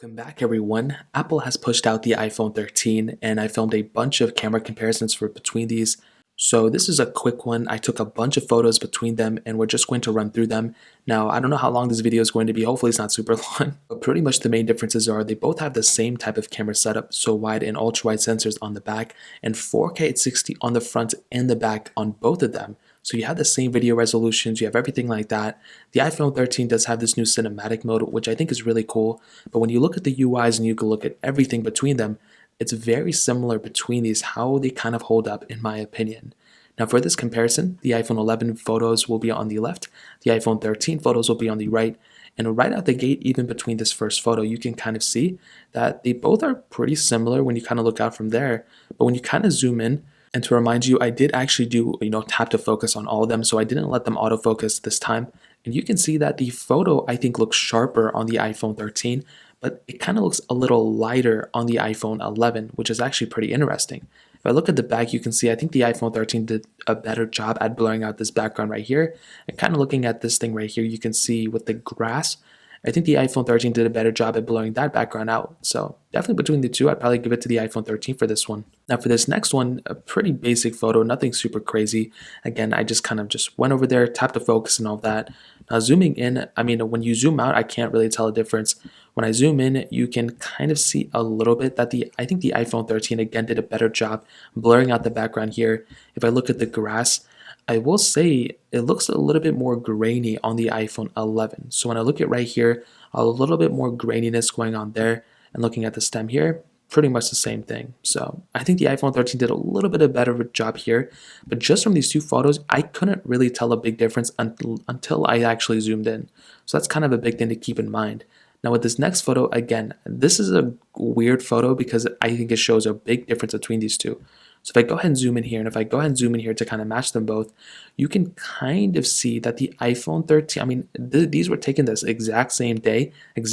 Welcome back everyone. Apple has pushed out the iPhone 13 and I filmed a bunch of camera comparisons for between these. So this is a quick one. I took a bunch of photos between them and we're just going to run through them. Now, I don't know how long this video is going to be. Hopefully it's not super long, but pretty much the main differences are they both have the same type of camera setup. So wide and ultra wide sensors on the back and 4K at 60 on the front and the back on both of them. So you have the same video resolutions, you have everything like that. The iPhone 13 does have this new cinematic mode, which I think is really cool. But when you look at the UIs and you can look at everything between them, it's very similar between these, how they kind of hold up in my opinion. Now for this comparison, the iPhone 11 photos will be on the left, the iPhone 13 photos will be on the right, and right out the gate, even between this first photo, you can kind of see that they both are pretty similar when you kind of look out from there. But when you kind of zoom in, and to remind you, I did actually do, tap to focus on all of them, so I didn't let them autofocus this time. And you can see that the photo, I think, looks sharper on the iPhone 13, but it kind of looks a little lighter on the iPhone 11, which is actually pretty interesting. If I look at the back, you can see I think the iPhone 13 did a better job at blurring out this background right here. And kind of looking at this thing right here, you can see with the grass, I think the iPhone 13 did a better job at blurring that background out. So definitely between the two, I'd probably give it to the iPhone 13 for this one. Now for this next one, a pretty basic photo, nothing super crazy. Again, I just kind of went over there, tapped the focus and all that. Now zooming in, when you zoom out, I can't really tell a difference. When I zoom in, you can kind of see a little bit that I think the iPhone 13 again did a better job blurring out the background here. If I look at the grass, I will say it looks a little bit more grainy on the iPhone 11. So when I look at right here, a little bit more graininess going on there, and looking at the stem here, pretty much the same thing. So I think the iPhone 13 did a little bit of better job here, but just from these two photos, I couldn't really tell a big difference until I actually zoomed in. So that's kind of a big thing to keep in mind. Now with this next photo, again, this is a weird photo because I think it shows a big difference between these two. So if I go ahead and zoom in here, and if I go ahead and zoom in here to kind of match them both, you can kind of see that the iPhone 13, these were taken this exact same day,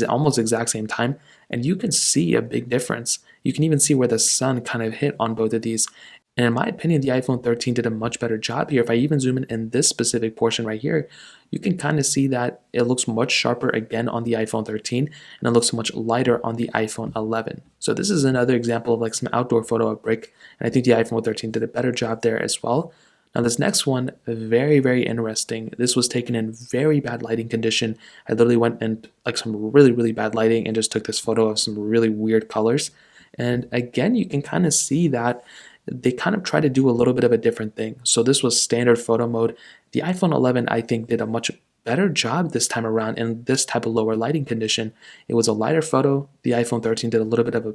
almost exact same time, and you can see a big difference. You can even see where the sun kind of hit on both of these. And in my opinion, the iPhone 13 did a much better job here. If I even zoom in this specific portion right here, you can kind of see that it looks much sharper again on the iPhone 13, and it looks much lighter on the iPhone 11. So this is another example of like some outdoor photo of brick, and I think the iPhone 13 did a better job there as well. Now this next one, very, very interesting. This was taken in very bad lighting condition. I literally went in like some really, really bad lighting and just took this photo of some really weird colors. And again, you can kind of see that they kind of try to do a little bit of a different thing. So this was standard photo mode. The iPhone 11, I think, did a much better job this time around in this type of lower lighting condition. It was a lighter photo. The iPhone 13 did a little bit of a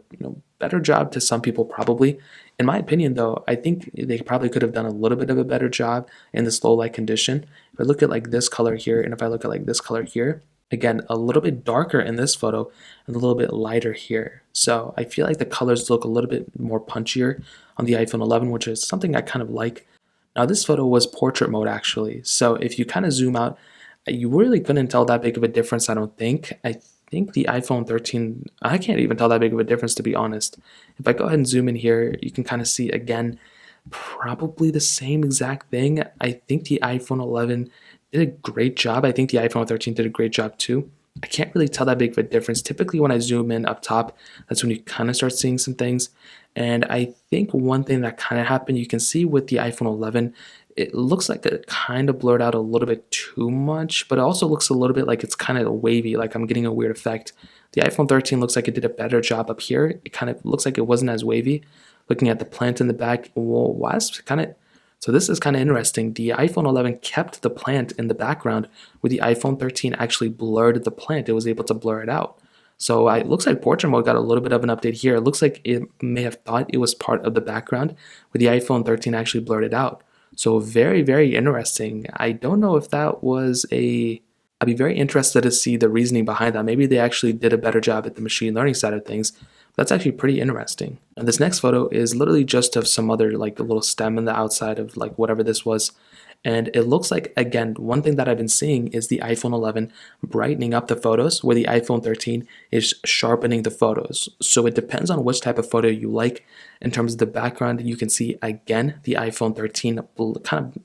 better job to some people probably. In my opinion though, I think they probably could have done a little bit of a better job in this low light condition. If I look at like this color here, and if I look at like this color here, again, a little bit darker in this photo and a little bit lighter here. So I feel like the colors look a little bit more punchier on the iPhone 11, which is something I kind of like. Now this photo was portrait mode actually. So if you kind of zoom out, you really couldn't tell that big of a difference, I don't think. I think the iPhone 13, I can't even tell that big of a difference to be honest. If I go ahead and zoom in here, you can kind of see again, probably the same exact thing. I think the iPhone 11 did a great job. I think the iPhone 13 did a great job too. I can't really tell that big of a difference. Typically when I zoom in up top, that's when you kind of start seeing some things. And I think one thing that kind of happened, you can see with the iPhone 11, it looks like it kind of blurred out a little bit too much, but it also looks a little bit like it's kind of wavy, like I'm getting a weird effect. The iPhone 13 looks like it did a better job up here. It kind of looks like it wasn't as wavy. Looking at the plant in the back, so this is kind of interesting. The iPhone 11 kept the plant in the background, where the iPhone 13 actually blurred the plant. It was able to blur it out. So it looks like portrait mode got a little bit of an update here. It looks like it may have thought it was part of the background, where the iPhone 13 actually blurred it out. So very, very interesting. I don't know if that was I'd be very interested to see the reasoning behind that. Maybe they actually did a better job at the machine learning side of things. That's actually pretty interesting. And this next photo is literally just of some other like a little stem in the outside of like whatever this was. And it looks like, again, one thing that I've been seeing is the iPhone 11 brightening up the photos, where the iPhone 13 is sharpening the photos. So it depends on which type of photo you like. In terms of the background, you can see, again, the iPhone 13,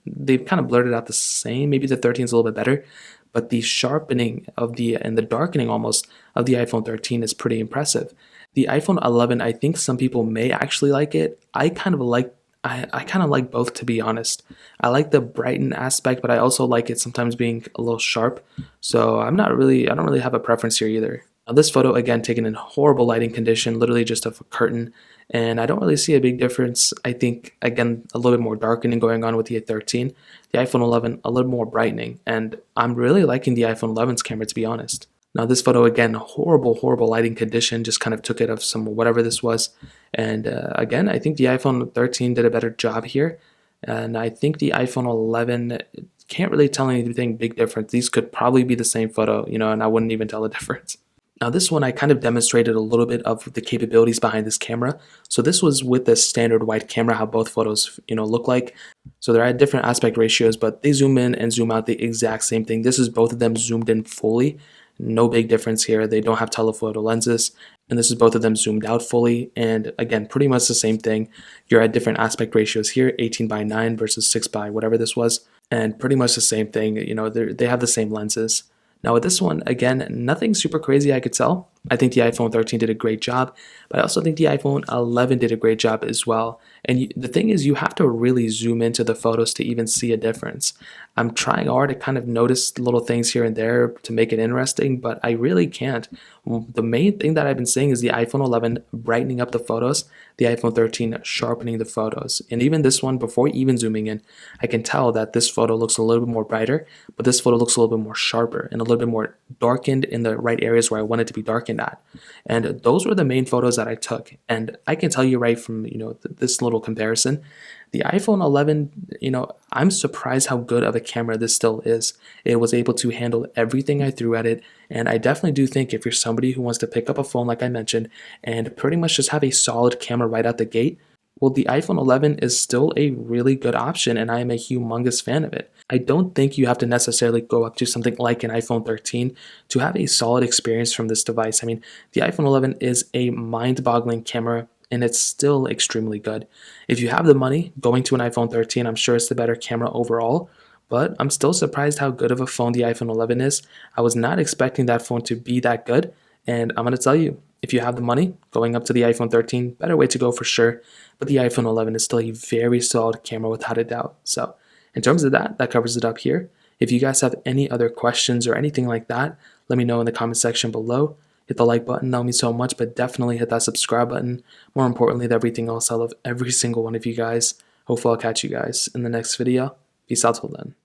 they've kind of blurred it out the same. Maybe the 13 is a little bit better, but the sharpening of the and the darkening almost of the iPhone 13 is pretty impressive. The iPhone 11, I think some people may actually like it. I kind of like both, to be honest. I like the brighten aspect, but I also like it sometimes being a little sharp. So I don't really have a preference here either. Now this photo, again, taken in horrible lighting condition, literally just of a curtain, and I don't really see a big difference. I think, again, a little bit more darkening going on with the 13, the iPhone 11 a little more brightening, and I'm really liking the iPhone 11's camera, to be honest. Now this photo, again, horrible lighting condition, just kind of took it of some whatever this was. And again, I think the iPhone 13 did a better job here. And I think the iPhone 11 can't really tell anything big difference. These could probably be the same photo, and I wouldn't even tell the difference. Now this one, I kind of demonstrated a little bit of the capabilities behind this camera. So this was with the standard wide camera, how both photos, look like. So they're at different aspect ratios, but they zoom in and zoom out the exact same thing. This is both of them zoomed in fully. No big difference here. They don't have telephoto lenses. And this is both of them zoomed out fully. And again, pretty much the same thing. You're at different aspect ratios here, 18:9 versus 6 by whatever this was. And pretty much the same thing. They have the same lenses. Now with this one, again, nothing super crazy I could tell. I think the iPhone 13 did a great job, but I also think the iPhone 11 did a great job as well. And the thing is, you have to really zoom into the photos to even see a difference. I'm trying hard to kind of notice little things here and there to make it interesting, but I really can't. The main thing that I've been seeing is the iPhone 11 brightening up the photos, the iPhone 13 sharpening the photos. And even this one, before even zooming in, I can tell that this photo looks a little bit more brighter, but this photo looks a little bit more sharper and a little bit more darkened in the right areas where I want it to be darkened at. And those were the main photos that I took. And I can tell you right from, this little comparison, the iPhone 11, I'm surprised how good of a camera this still is. It was able to handle everything I threw at it. And I definitely do think if you're somebody who wants to pick up a phone, like I mentioned, and pretty much just have a solid camera right out the gate, well, the iPhone 11 is still a really good option, and I am a humongous fan of it. I don't think you have to necessarily go up to something like an iPhone 13 to have a solid experience from this device. I mean, the iPhone 11 is a mind-boggling camera, and it's still extremely good. If you have the money, going to an iPhone 13, I'm sure it's the better camera overall, but I'm still surprised how good of a phone the iPhone 11 is. I was not expecting that phone to be that good, and I'm going to tell you, if you have the money, going up to the iPhone 13, better way to go for sure, but the iPhone 11 is still a very solid camera without a doubt. So in terms of that covers it up here. If you guys have any other questions or anything like that, let me know in the comment section below. Hit the like button, that would mean so much, but definitely hit that subscribe button. More importantly than everything else, I love every single one of you guys. Hopefully I'll catch you guys in the next video. Peace out till then.